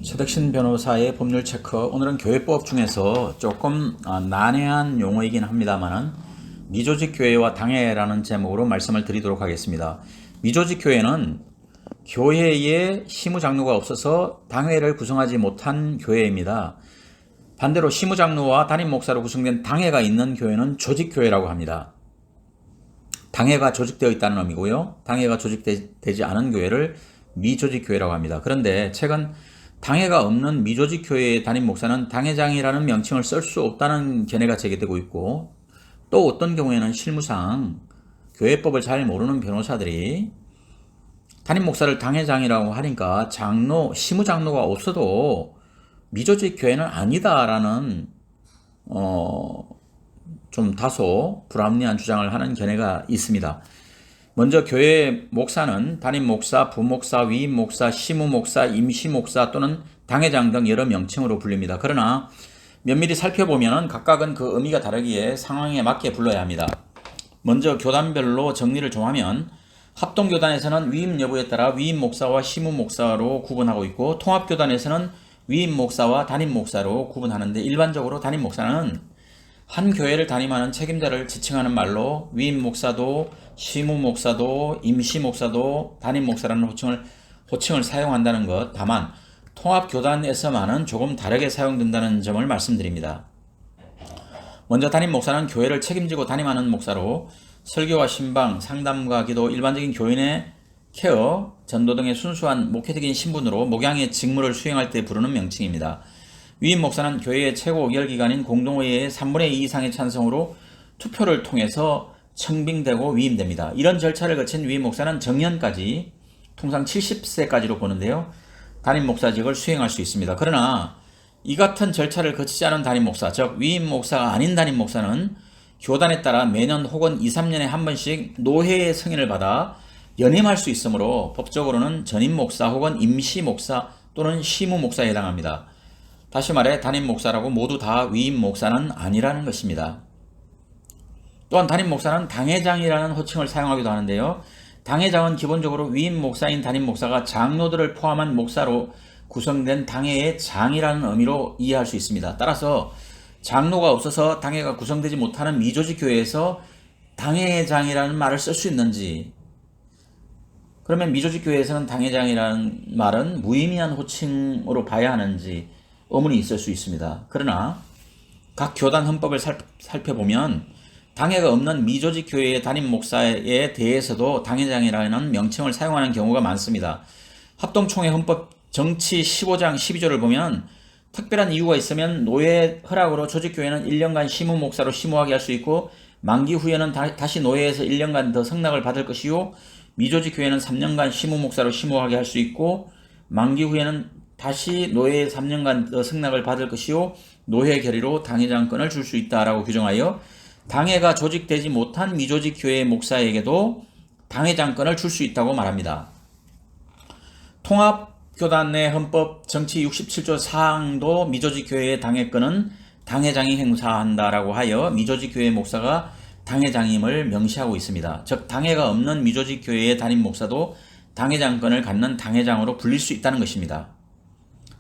최덕신 변호사의 법률 체크. 오늘은 교회법 중에서 조금 난해한 용어이긴 합니다만은 미조직 교회와 당회라는 제목으로 말씀을 드리도록 하겠습니다. 미조직 교회는 교회에 시무장로가 없어서 당회를 구성하지 못한 교회입니다. 반대로 시무장로와 담임 목사로 구성된 당회가 있는 교회는 조직교회라고 합니다. 당회가 조직되어 있다는 의미고요. 당회가 조직되지 않은 교회를 미조직교회라고 합니다. 그런데 최근 당회가 없는 미조직교회의 담임 목사는 당회장이라는 명칭을 쓸 수 없다는 견해가 제기되고 있고, 또 어떤 경우에는 실무상 교회법을 잘 모르는 변호사들이 담임 목사를 당회장이라고 하니까 시무장로가 없어도 미조직교회는 아니다라는 좀 다소 불합리한 주장을 하는 견해가 있습니다. 먼저 교회 목사는 담임 목사, 부목사, 위임 목사, 시무 목사, 임시 목사 또는 당회장 등 여러 명칭으로 불립니다. 그러나 면밀히 살펴보면 각각은 그 의미가 다르기에 상황에 맞게 불러야 합니다. 먼저 교단별로 정리를 좀 하면, 합동교단에서는 위임 여부에 따라 위임 목사와 시무 목사로 구분하고 있고, 통합교단에서는 위임 목사와 담임 목사로 구분하는데, 일반적으로 담임 목사는 한 교회를 담임하는 책임자를 지칭하는 말로 위임 목사도, 시무 목사도, 임시 목사도, 담임 목사라는 호칭을 사용한다는 것. 다만 통합교단에서만은 조금 다르게 사용된다는 점을 말씀드립니다. 먼저 담임 목사는 교회를 책임지고 담임하는 목사로 설교와 신방, 상담과 기도, 일반적인 교인의 케어, 전도 등의 순수한 목회적인 신분으로 목양의 직무를 수행할 때 부르는 명칭입니다. 위임 목사는 교회의 최고 의결기관인 공동회의의 3분의 2 이상의 찬성으로 투표를 통해서 청빙되고 위임됩니다. 이런 절차를 거친 위임 목사는 정년까지, 통상 70세까지로 보는데요, 담임 목사직을 수행할 수 있습니다. 그러나 이 같은 절차를 거치지 않은 담임 목사, 즉 위임 목사가 아닌 담임 목사는 교단에 따라 매년 혹은 2, 3년에 한 번씩 노회의 승인을 받아 연임할 수 있으므로 법적으로는 전임 목사 혹은 임시 목사 또는 시무 목사에 해당합니다. 다시 말해 담임 목사라고 모두 다 위임 목사는 아니라는 것입니다. 또한 담임 목사는 당회장이라는 호칭을 사용하기도 하는데요, 당회장은 기본적으로 위임 목사인 담임 목사가 장로들을 포함한 목사로 구성된 당회의 장이라는 의미로 이해할 수 있습니다. 따라서 장로가 없어서 당회가 구성되지 못하는 미조직 교회에서 당회장이라는 말을 쓸 수 있는지, 그러면 미조직 교회에서는 당회장이라는 말은 무의미한 호칭으로 봐야 하는지 의문이 있을 수 있습니다. 그러나 각 교단 헌법을 살펴보면 당회가 없는 미조직 교회의 담임 목사에 대해서도 당회장이라는 명칭을 사용하는 경우가 많습니다. 합동총회 헌법 정치 15장 12조를 보면 특별한 이유가 있으면 노회 허락으로 조직교회는 1년간 시무 목사로 심우하게 할 수 있고, 만기 후에는 다시 노회에서 1년간 더 승낙을 받을 것이요, 미조직 교회는 3년간 시무 목사로 심우하게 할 수 있고, 만기 후에는 다시 노회에 3년간 더 승낙을 받을 것이요, 노회 결의로 당회장권을 줄 수 있다라고 규정하여 당회가 조직되지 못한 미조직 교회 목사에게도 당회장권을 줄 수 있다고 말합니다. 통합교단 내 헌법 정치 67조 4항도 미조직 교회의 당회권은 당회장이 행사한다라고 하여 미조직 교회 목사가 당회장임을 명시하고 있습니다. 즉 당회가 없는 미조직 교회의 담임 목사도 당회장권을 갖는 당회장으로 불릴 수 있다는 것입니다.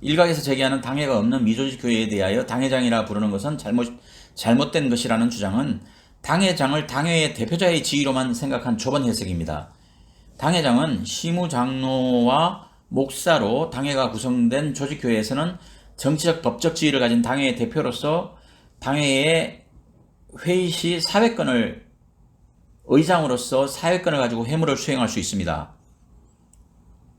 일각에서 제기하는 당회가 없는 미조직 교회에 대하여 당회장이라 부르는 것은 잘못된 것이라는 주장은 당회장을 당회의 대표자의 지위로만 생각한 좁은 해석입니다. 당회장은 시무장로와 목사로 당회가 구성된 조직교회에서는 정치적 법적 지위를 가진 당회의 대표로서 당회의 회의 시 의장으로서 사회권을 가지고 회무를 수행할 수 있습니다.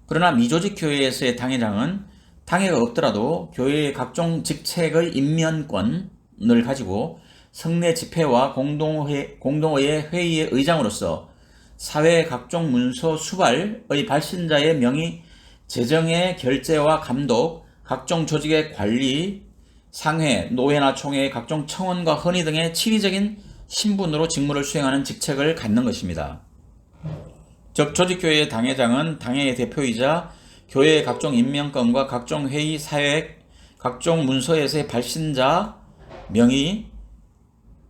그러나 미조직 교회에서의 당회장은 당회가 없더라도 교회의 각종 직책의 임면권을 가지고 성내 집회와 공동회의 회의의 의장으로서 사회의 각종 문서 수발의 발신자의 명의, 재정의 결재와 감독, 각종 조직의 관리, 상회, 노회나 총회의 각종 청원과 헌의 등의 치리적인 신분으로 직무를 수행하는 직책을 갖는 것입니다. 즉 조직교회의 당회장은 당회의 대표이자 교회의 각종 임명권과 각종 회의, 사회획, 각종 문서에서의 발신자, 명의,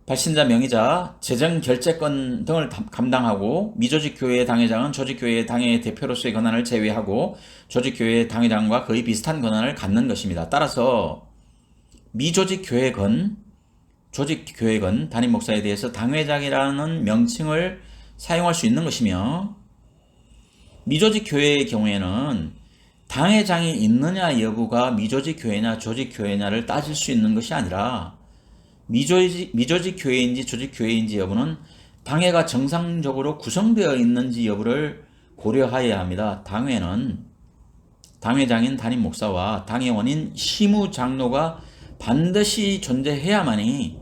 발신자 명의자, 재정 결재권 등을 감당하고 미조직 교회 당회장은 조직 교회 당회 대표로서의 권한을 제외하고 조직 교회 당회장과 거의 비슷한 권한을 갖는 것입니다. 따라서 미조직 교회건, 조직 교회건 담임 목사에 대해서 당회장이라는 명칭을 사용할 수 있는 것이며, 미조직 교회의 경우에는 당회장이 있느냐 여부가 미조직 교회냐 조직 교회냐를 따질 수 있는 것이 아니라 미조직 교회인지 조직 교회인지 여부는 당회가 정상적으로 구성되어 있는지 여부를 고려하여야 합니다. 당회는 당회장인 담임 목사와 당회원인 시무 장로가 반드시 존재해야만이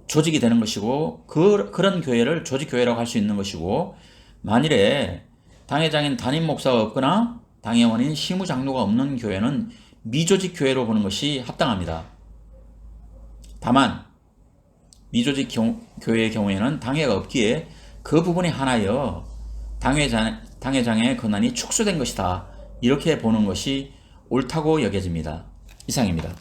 조직이 되는 것이고, 그런 교회를 조직 교회라고 할 수 있는 것이고, 만일에 당회장인 담임 목사가 없거나 당회원인 시무 장로가 없는 교회는 미조직 교회로 보는 것이 합당합니다. 다만 미조직 교회의 경우에는 당회가 없기에 그 부분이 하나여 당회장의 권한이 축소된 것이다, 이렇게 보는 것이 옳다고 여겨집니다. 이상입니다.